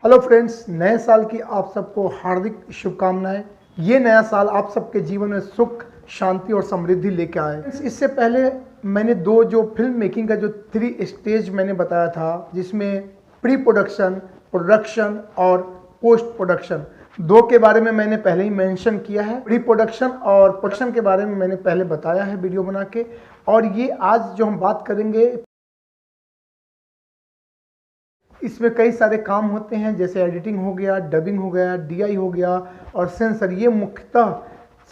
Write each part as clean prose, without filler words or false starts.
Hello friends, नए साल की आप सबको हार्दिक शुभकामनाएं। ये नया साल आप सबके जीवन में सुख, शांति और समृद्धि लेके आए। इससे पहले मैंने दो जो फिल्म मेकिंग का जो 3 स्टेज मैंने बताया था, जिसमें प्री प्रोडक्शन, प्रोडक्शन और पोस्ट प्रोडक्शन, दो के बारे में मैंने पहले ही मेंशन किया है। प्री प्रोडक्शन और प्रोडक्शन के बारे में मैंने पहले बताया है वीडियो बना के, और ये आज जो हम बात करेंगे इसमें कई सारे काम होते हैं, जैसे एडिटिंग हो गया, डबिंग हो गया, डीआई हो गया और सेंसर। ये मुख्यतः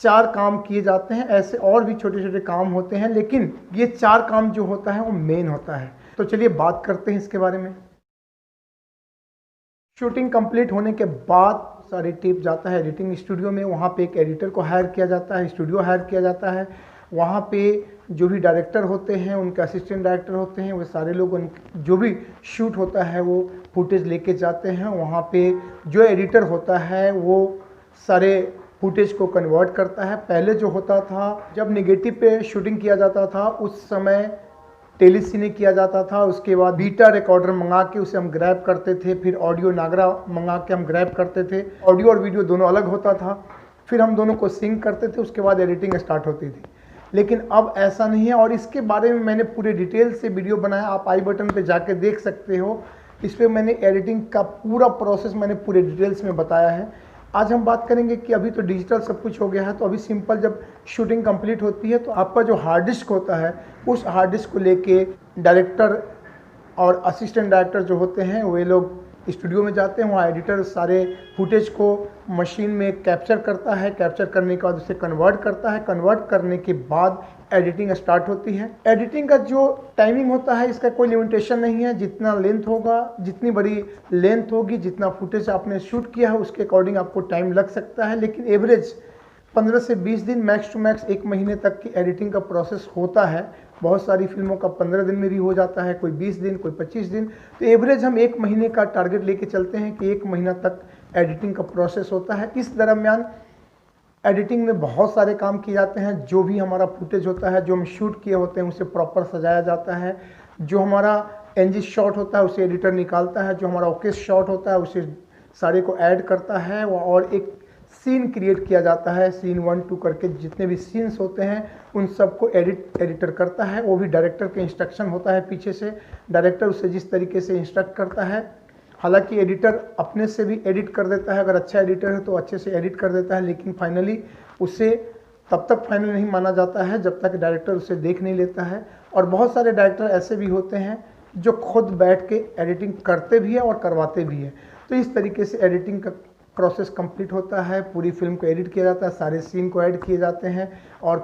4 काम किए जाते हैं। ऐसे और भी छोटे छोटे काम होते हैं, लेकिन ये 4 काम जो होता है वो मेन होता है। तो चलिए बात करते हैं इसके बारे में। शूटिंग कंप्लीट होने के बाद सारी टेप जाता है एडिटिंग स्टूडियो में। वहाँ पे एक एडिटर को हायर किया जाता है, स्टूडियो हायर किया जाता है। वहाँ पे जो भी डायरेक्टर होते हैं, उनके असिस्टेंट डायरेक्टर होते हैं, वो सारे लोग जो भी शूट होता है वो फुटेज लेके जाते हैं। वहाँ पे जो एडिटर होता है वो सारे फुटेज को कन्वर्ट करता है। पहले जो होता था, जब नेगेटिव पे शूटिंग किया जाता था, उस समय टेलीसीने किया जाता था। उसके बाद बीटा रिकॉर्डर मंगा के उसे हम ग्रैब करते थे, फिर ऑडियो नागरा मंगा के हम ग्रैब करते थे। ऑडियो और वीडियो दोनों अलग होता था, फिर हम दोनों को सिंक करते थे, उसके बाद एडिटिंग स्टार्ट होती थी। लेकिन अब ऐसा नहीं है, और इसके बारे में मैंने पूरे डिटेल से वीडियो बनाया, आप आई बटन पे जाके देख सकते हो। इस पर मैंने एडिटिंग का पूरा प्रोसेस मैंने पूरे डिटेल्स में बताया है। आज हम बात करेंगे कि अभी तो डिजिटल सब कुछ हो गया है, तो अभी सिंपल जब शूटिंग कंप्लीट होती है तो आपका जो हार्ड डिस्क होता है, उस हार्ड डिस्क को लेके डायरेक्टर और असिस्टेंट डायरेक्टर जो होते हैं वे लोग स्टूडियो में जाते हैं। वहाँ एडिटर सारे फुटेज को मशीन में कैप्चर करता है, कैप्चर करने के बाद उसे कन्वर्ट करता है। कन्वर्ट करने के बाद एडिटिंग स्टार्ट होती है। एडिटिंग का जो टाइमिंग होता है, इसका कोई लिमिटेशन नहीं है। जितना लेंथ होगा, जितनी बड़ी लेंथ होगी, जितना फुटेज आपने शूट किया है, उसके अकॉर्डिंग आपको टाइम लग सकता है। लेकिन एवरेज 15 से 20 दिन, मैक्स टू मैक्स 1 महीने तक की एडिटिंग का प्रोसेस होता है। बहुत सारी फिल्मों का 15 दिन में भी हो जाता है, कोई 20 दिन, कोई 25 दिन। तो एवरेज हम 1 महीने का टारगेट लेके चलते हैं कि 1 महीना तक एडिटिंग का प्रोसेस होता है। इस दरमियान एडिटिंग में बहुत सारे काम किए जाते हैं। जो भी हमारा फुटेज होता है, जो हम शूट किए होते हैं, उसे प्रॉपर सजाया जाता है। जो हमारा एनजी शॉट होता है उसे एडिटर निकालता है। जो हमारा ओके शॉट होता है उसे सारे को ऐड करता है, और एक सीन क्रिएट किया जाता है। सीन 1, 2 करके जितने भी सीन्स होते हैं उन सबको एडिटर करता है। वो भी डायरेक्टर के इंस्ट्रक्शन होता है पीछे से। डायरेक्टर उसे जिस तरीके से इंस्ट्रक्ट करता है, हालांकि एडिटर अपने से भी एडिट कर देता है, अगर अच्छा एडिटर है तो अच्छे से एडिट कर देता है, लेकिन फाइनली उसे तब तक फाइनल नहीं माना जाता है जब तक डायरेक्टर उसे देख नहीं लेता है। और बहुत सारे डायरेक्टर ऐसे भी होते हैं जो खुद बैठ के एडिटिंग करते भी है और करवाते भी है। तो इस तरीके से एडिटिंग का प्रोसेस कंप्लीट होता है। पूरी फिल्म को एडिट किया जाता है, सारे सीन को ऐड किए जाते हैं, और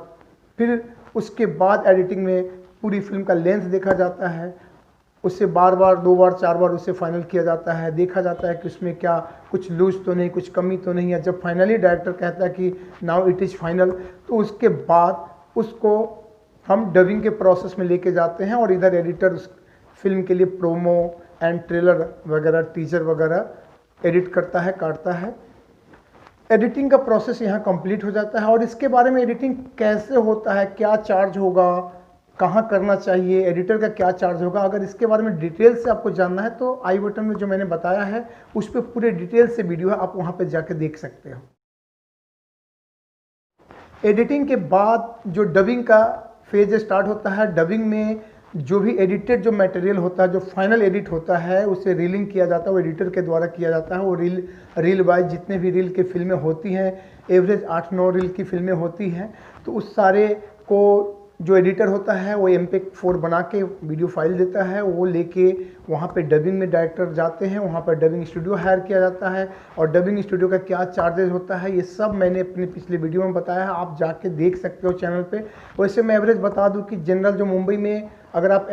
फिर उसके बाद एडिटिंग में पूरी फिल्म का लेंथ देखा जाता है। उससे बार बार, 2 बार, 4 बार उसे फाइनल किया जाता है। देखा जाता है कि उसमें क्या कुछ लूज तो नहीं, कुछ कमी तो नहीं है। जब फाइनली डायरेक्टर कहता है कि नाउ इट इज़ फाइनल, तो उसके बाद उसको हम डबिंग के प्रोसेस में लेके जाते हैं, और इधर एडिटर उस फिल्म के लिए प्रोमो एंड ट्रेलर वगैरह, टीजर वगैरह एडिट करता है, काटता है। एडिटिंग का प्रोसेस यहाँ कंप्लीट हो जाता है। और इसके बारे में एडिटिंग कैसे होता है, क्या चार्ज होगा, कहाँ करना चाहिए, एडिटर का क्या चार्ज होगा, अगर इसके बारे में डिटेल से आपको जानना है तो आई बटन में जो मैंने बताया है उस पर पूरे डिटेल से वीडियो है, आप वहाँ पे जाके देख सकते हो। एडिटिंग के बाद जो डबिंग का फेज स्टार्ट होता है, डबिंग में जो भी एडिटेड जो मटेरियल होता है, जो फाइनल एडिट होता है, उसे रीलिंग किया जाता है, वो एडिटर के द्वारा किया जाता है। वो रील वाइज जितने भी रील की फिल्में होती हैं, एवरेज 8-9 रील की फिल्में होती हैं, तो उस सारे को जो एडिटर होता है वो MP4 बना के वीडियो फाइल देता है। वो लेके वहाँ पे डबिंग में डायरेक्टर जाते हैं, वहाँ पर डबिंग स्टूडियो हायर किया जाता है, और डबिंग स्टूडियो का क्या चार्जेस होता है ये सब मैंने अपने पिछले वीडियो में बताया है, आप जाके देख सकते हो चैनल पे। वैसे मैं एवरेज बता दूं कि जनरल जो मुंबई में अगर आप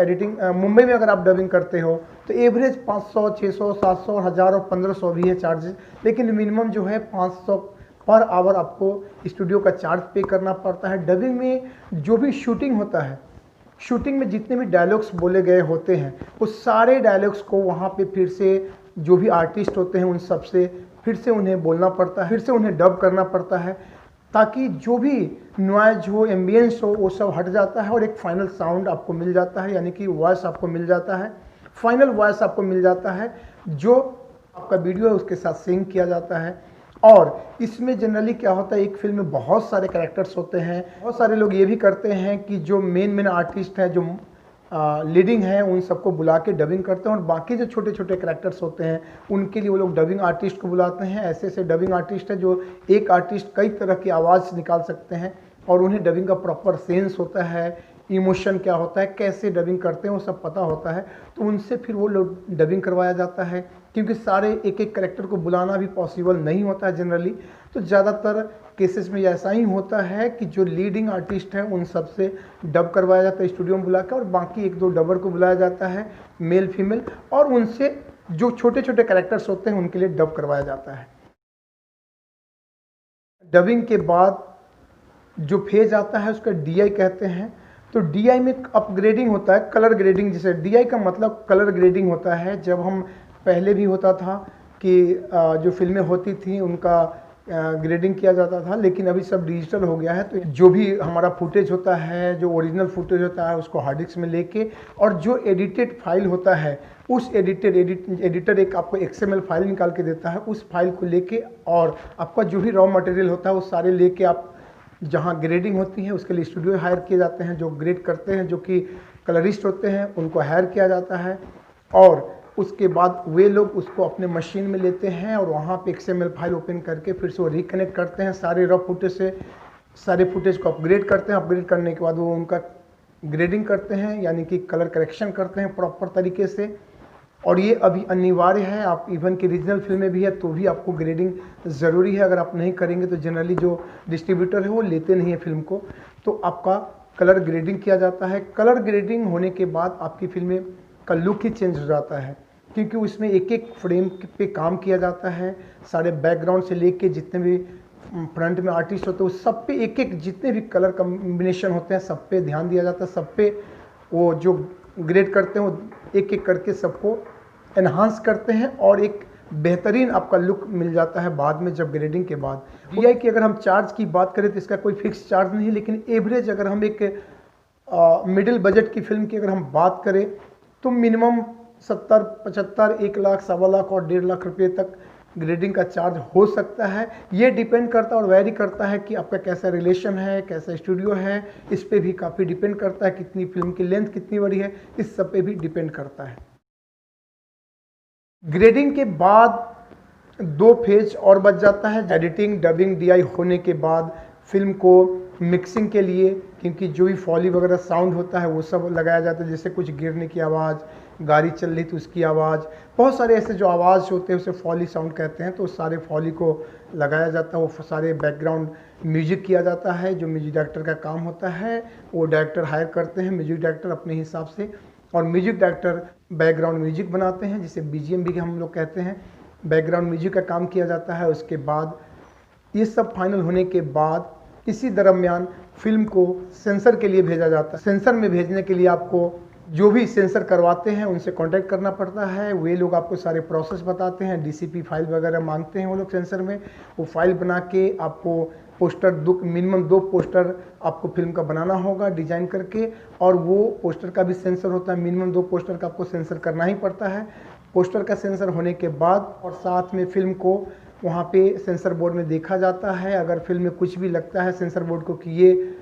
मुंबई में अगर आप डबिंग करते हो तो एवरेज 500, 600, 700, 1000 और 1500 भी है चार्जेस, लेकिन मिनिमम जो है 500 पर आवर आपको स्टूडियो का चार्ज पे करना पड़ता है। डबिंग में जो भी शूटिंग होता है, शूटिंग में जितने भी डायलॉग्स बोले गए होते हैं, उस सारे डायलॉग्स को वहाँ पे फिर से जो भी आर्टिस्ट होते हैं उन सब से फिर से उन्हें बोलना पड़ता है, फिर से उन्हें डब करना पड़ता है, ताकि जो भी नॉइज हो, एम्बियंस हो, वो सब हट जाता है और एक फाइनल साउंड आपको मिल जाता है, यानी कि वॉइस आपको मिल जाता है। फाइनल वॉइस आपको मिल जाता है जो आपका वीडियो है उसके साथ सिंक किया जाता है। और इसमें जनरली क्या होता है, एक फिल्म में बहुत सारे कैरेक्टर्स होते हैं। बहुत सारे लोग ये भी करते हैं कि जो मेन आर्टिस्ट हैं, जो लीडिंग है, उन सबको बुला के डबिंग करते हैं और बाकी जो छोटे छोटे कैरेक्टर्स होते हैं उनके लिए वो लोग डबिंग आर्टिस्ट को बुलाते हैं। ऐसे ऐसे डबिंग आर्टिस्ट है जो एक आर्टिस्ट कई तरह की आवाज़ निकाल सकते हैं और उन्हें डबिंग का प्रॉपर सेंस होता है, इमोशन क्या होता है, कैसे डबिंग करते हैं वो सब पता होता है। तो उनसे फिर वो लोग डबिंग करवाया जाता है, क्योंकि सारे एक एक कैरेक्टर को बुलाना भी पॉसिबल नहीं होता है जनरली। तो ज़्यादातर केसेस में ऐसा ही होता है कि जो लीडिंग आर्टिस्ट हैं उन सब से डब करवाया जाता है स्टूडियो में बुला कर, और बाकी एक दो डबर को बुलाया जाता है मेल फीमेल, और उनसे जो छोटे छोटे कैरेक्टर्स होते हैं उनके लिए डब करवाया जाता है। डबिंग के बाद जो फेज आता है उसका डीआई कहते हैं। तो डीआई में अपग्रेडिंग होता है, कलर ग्रेडिंग। जिसे डीआई का मतलब कलर ग्रेडिंग होता है। जब हम पहले भी होता था कि जो फिल्में होती थी उनका ग्रेडिंग किया जाता था, लेकिन अभी सब डिजिटल हो गया है। तो जो भी हमारा फुटेज होता है, जो ओरिजिनल फुटेज होता है, उसको हार्ड डिस्क में लेके, और जो एडिटेड फाइल होता है उस एडिटर एक आपको XML फाइल निकाल के देता है। उस फाइल को लेके और आपका जो भी रॉ मटेरियल होता है वो सारे लेके आप जहाँ ग्रेडिंग होती है उसके लिए स्टूडियो हायर किए जाते हैं। जो ग्रेड करते हैं, जो कि कलरिस्ट होते हैं, उनको हायर किया जाता है और उसके बाद वे लोग उसको अपने मशीन में लेते हैं और वहाँ पे XML फाइल ओपन करके फिर से वो रिकनेक्ट करते हैं सारे रॉ फुटेज से। सारे फुटेज को अपग्रेड करते हैं। अपग्रेड करने के बाद वो उनका ग्रेडिंग करते हैं, यानी कि कलर करेक्शन करते हैं प्रॉपर तरीके से। और ये अभी अनिवार्य है, आप इवन की रीजनल फिल्में भी है तो भी आपको ग्रेडिंग ज़रूरी है। अगर आप नहीं करेंगे तो जनरली जो डिस्ट्रीब्यूटर है वो लेते नहीं है फिल्म को। तो आपका कलर ग्रेडिंग किया जाता है। कलर ग्रेडिंग होने के बाद आपकी फिल्में का लुक ही चेंज हो जाता है, क्योंकि उसमें एक एक फ्रेम पे काम किया जाता है। सारे बैकग्राउंड से लेके जितने भी फ्रंट में आर्टिस्ट होते हैं उस सब पे एक एक जितने भी कलर कम्बिनेशन होते हैं सब पे ध्यान दिया जाता है। सब पे वो जो ग्रेड करते हैं वो एक एक करके सबको एनहांस करते हैं और एक बेहतरीन आपका लुक मिल जाता है बाद में जब ग्रेडिंग के बाद। डीआई की अगर हम चार्ज की बात करें तो इसका कोई फिक्स चार्ज नहीं है, लेकिन एवरेज अगर हम एक मिडिल बजट की फिल्म की अगर हम बात करें तो मिनिमम 70, 75, 1 लाख, 1.25 लाख और 1.5 लाख रुपये तक ग्रेडिंग का चार्ज हो सकता है। ये डिपेंड करता है और वेरी करता है कि आपका कैसा रिलेशन है, कैसा स्टूडियो है। इस पे भी काफ़ी डिपेंड करता है, कितनी फिल्म की लेंथ कितनी बड़ी है, इस सब पे भी डिपेंड करता है। ग्रेडिंग के बाद 2 फेज और बच जाता है। एडिटिंग, डबिंग, डीआई होने के बाद फिल्म को मिक्सिंग के लिए, क्योंकि जो भी फॉली वगैरह साउंड होता है वो सब लगाया जाता है। जैसे कुछ गिरने की आवाज़, गाड़ी चल रही तो उसकी आवाज़, बहुत सारे ऐसे जो आवाज़ होते हैं उसे फॉली साउंड कहते हैं। तो सारे फॉली को लगाया जाता है। वो सारे बैकग्राउंड म्यूजिक किया जाता है। जो म्यूजिक डायरेक्टर का काम होता है वो डायरेक्टर हायर करते हैं म्यूजिक डायरेक्टर अपने हिसाब से, और म्यूजिक डायरेक्टर बैकग्राउंड म्यूजिक बनाते हैं, जिसे BGM भी हम लोग कहते हैं। बैकग्राउंड म्यूजिक का काम किया जाता है। उसके बाद ये सब फाइनल होने के बाद इसी दरमियान फिल्म को सेंसर के लिए भेजा जाता है। सेंसर में भेजने के लिए आपको जो भी सेंसर करवाते हैं उनसे कांटेक्ट करना पड़ता है। वे लोग आपको सारे प्रोसेस बताते हैं। DCP फाइल वगैरह मांगते हैं वो लोग सेंसर में। वो फाइल बना के आपको पोस्टर मिनिमम 2 पोस्टर आपको फिल्म का बनाना होगा डिजाइन करके, और वो पोस्टर का भी सेंसर होता है। मिनिमम 2 पोस्टर का आपको सेंसर करना ही पड़ता है। पोस्टर का सेंसर होने के बाद और साथ में फिल्म को वहाँ पे सेंसर बोर्ड में देखा जाता है। अगर फिल्म में कुछ भी लगता है सेंसर बोर्ड को कि ये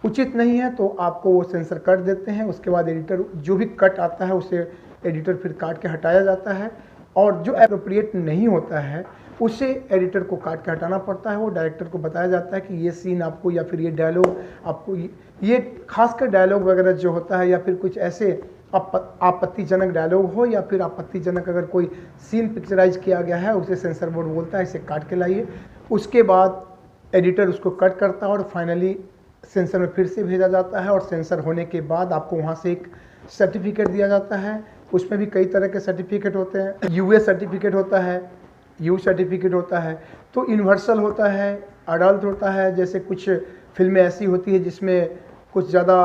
उचित नहीं है तो आपको वो सेंसर कट देते हैं। उसके बाद एडिटर जो भी कट आता है उसे एडिटर फिर काट के हटाया जाता है, और जो एप्रोप्रिएट नहीं होता है उसे एडिटर को काट के हटाना पड़ता है। वो डायरेक्टर को बताया जाता है कि ये सीन आपको या फिर ये डायलॉग आपको, ये खासकर डायलॉग वगैरह जो होता है या फिर कुछ ऐसे आपत्तिजनक डायलॉग हो या फिर आपत्तिजनक अगर कोई सीन पिक्चराइज किया गया है उसे सेंसर बोर्ड बोलता है इसे काट के लाइए। उसके बाद एडिटर उसको कट करता है और फाइनली सेंसर में फिर से भेजा जाता है। और सेंसर होने के बाद आपको वहाँ से एक सर्टिफिकेट दिया जाता है। उसमें भी कई तरह के सर्टिफिकेट होते हैं। यूए सर्टिफिकेट होता है, यू सर्टिफिकेट होता है, तो यूनिवर्सल होता है, अडल्ट होता है। जैसे कुछ फिल्में ऐसी होती है जिसमें कुछ ज़्यादा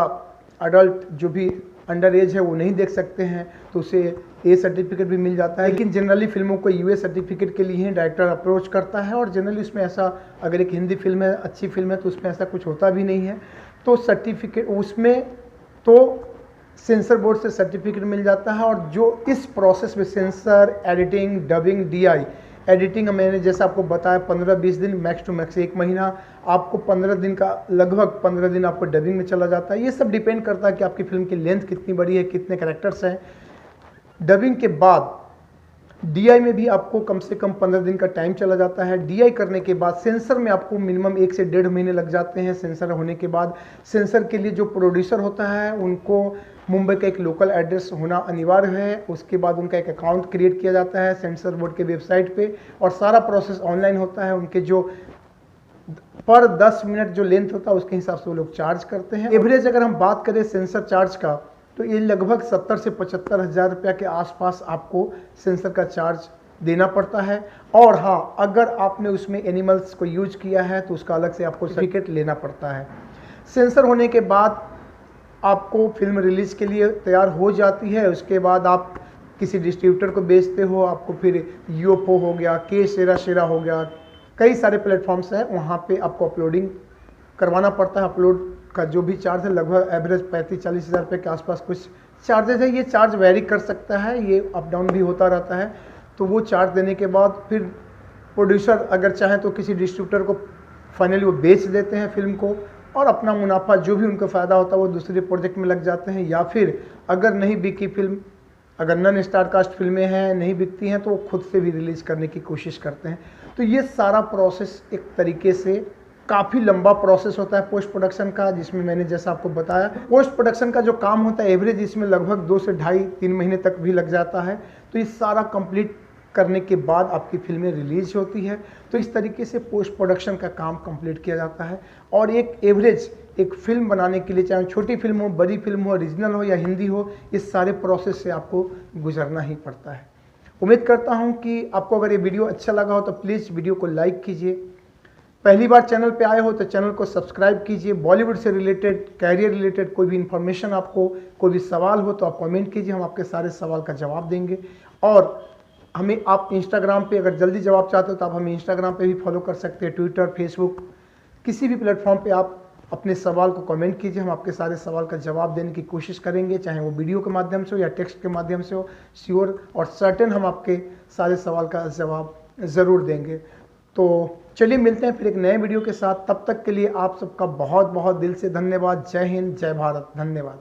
अडल्ट जो भी अंडर एज है वो नहीं देख सकते हैं, तो उसे ए सर्टिफिकेट भी मिल जाता है। लेकिन जनरली फिल्मों को यूए सर्टिफिकेट के लिए ही डायरेक्टर अप्रोच करता है, और जनरली उसमें ऐसा, अगर एक हिंदी फिल्म है, अच्छी फिल्म है, तो उसमें ऐसा कुछ होता भी नहीं है। तो सर्टिफिकेट उसमें तो सेंसर बोर्ड से सर्टिफिकेट मिल जाता है। और जो इस प्रोसेस में sensor, editing, dubbing, DI, editing मैंने जैसा आपको बताया 15-20 दिन, मैक्स टू मैक्स 1 महीना, आपको 15 दिन का, लगभग 15 दिन आपको डबिंग में चला जाता है। ये सब डिपेंड करता है कि आपकी फिल्म की लेंथ कितनी बड़ी है, कितने कैरेक्टर्स हैं। डबिंग के बाद डीआई में भी आपको कम से कम 15 दिन का टाइम चला जाता है। डीआई करने के बाद सेंसर में आपको मिनिमम 1 से 1.5 महीने लग जाते हैं। सेंसर होने के बाद सेंसर के लिए जो प्रोड्यूसर होता है उनको मुंबई का एक लोकल एड्रेस होना अनिवार्य है। उसके बाद उनका एक अकाउंट क्रिएट किया जाता है सेंसर बोर्ड के वेबसाइट पे, और सारा प्रोसेस ऑनलाइन होता है। उनके जो पर 10 मिनट जो लेंथ होता है उसके हिसाब से वो लोग चार्ज करते हैं। एवरेज अगर हम बात करें सेंसर चार्ज का, तो ये लगभग 70 से 75 हज़ार रुपये के आसपास आपको सेंसर का चार्ज देना पड़ता है। और हाँ, अगर आपने उसमें एनिमल्स को यूज किया है तो उसका अलग से आपको सर्टिफिकेट लेना पड़ता है। सेंसर होने के बाद आपको फिल्म रिलीज़ के लिए तैयार हो जाती है। उसके बाद आप किसी डिस्ट्रीब्यूटर को बेचते हो, आपको फिर यूएफओ हो गया, के शेरा हो गया, कई सारे प्लेटफॉर्म्स हैं, वहाँ पे आपको अपलोडिंग करवाना पड़ता है। अपलोड का जो भी चार्ज है लगभग एवरेज 35-40 हज़ार रुपये के आसपास कुछ चार्जेस है। ये चार्ज वेरी कर सकता है, ये अप डाउन भी होता रहता है। तो वो चार्ज देने के बाद फिर प्रोड्यूसर अगर चाहें तो किसी डिस्ट्रीब्यूटर को फाइनली वो बेच देते हैं फिल्म को, और अपना मुनाफा जो भी उनको फ़ायदा होता है वो दूसरे प्रोजेक्ट में लग जाते हैं। या फिर अगर नहीं बिकी फिल्म, अगर नॉन स्टार कास्ट फिल्में हैं नहीं बिकती हैं, तो वो खुद से भी रिलीज़ करने की कोशिश करते हैं। तो ये सारा प्रोसेस एक तरीके से काफ़ी लंबा प्रोसेस होता है पोस्ट प्रोडक्शन का, जिसमें मैंने जैसा आपको बताया पोस्ट प्रोडक्शन का जो काम होता है एवरेज इसमें लगभग 2 से 2.5-3 महीने तक भी लग जाता है। तो ये सारा कंप्लीट करने के बाद आपकी फिल्में रिलीज होती है। तो इस तरीके से पोस्ट प्रोडक्शन का काम कंप्लीट किया जाता है। और एक एवरेज एक फिल्म बनाने के लिए, चाहे छोटी फिल्म हो, बड़ी फिल्म हो, रीजनल हो या हिंदी हो, इस सारे प्रोसेस से आपको गुजरना ही पड़ता है। उम्मीद करता हूं कि आपको अगर ये वीडियो अच्छा लगा हो तो प्लीज़ वीडियो को लाइक कीजिए। पहली बार चैनल पे आए हो तो चैनल को सब्सक्राइब कीजिए। बॉलीवुड से रिलेटेड, कैरियर रिलेटेड कोई भी इन्फॉर्मेशन, आपको कोई भी सवाल हो तो आप कमेंट कीजिए, हम आपके सारे सवाल का जवाब देंगे। और हमें आप इंस्टाग्राम पे अगर जल्दी जवाब चाहते हो तो आप हमें इंस्टाग्राम पे भी फॉलो कर सकते हैं, ट्विटर, फेसबुक, किसी भी प्लेटफॉर्म पे आप अपने सवाल को कमेंट कीजिए, हम आपके सारे सवाल का जवाब देने की कोशिश करेंगे, चाहे वो वीडियो के माध्यम से हो या टेक्स्ट के माध्यम से हो। श्योर और सर्टेन हम आपके सारे सवाल का जवाब ज़रूर देंगे। तो चलिए मिलते हैं फिर एक नए वीडियो के साथ। तब तक के लिए आप सबका बहुत बहुत दिल से धन्यवाद। जय हिंद, जय भारत, धन्यवाद।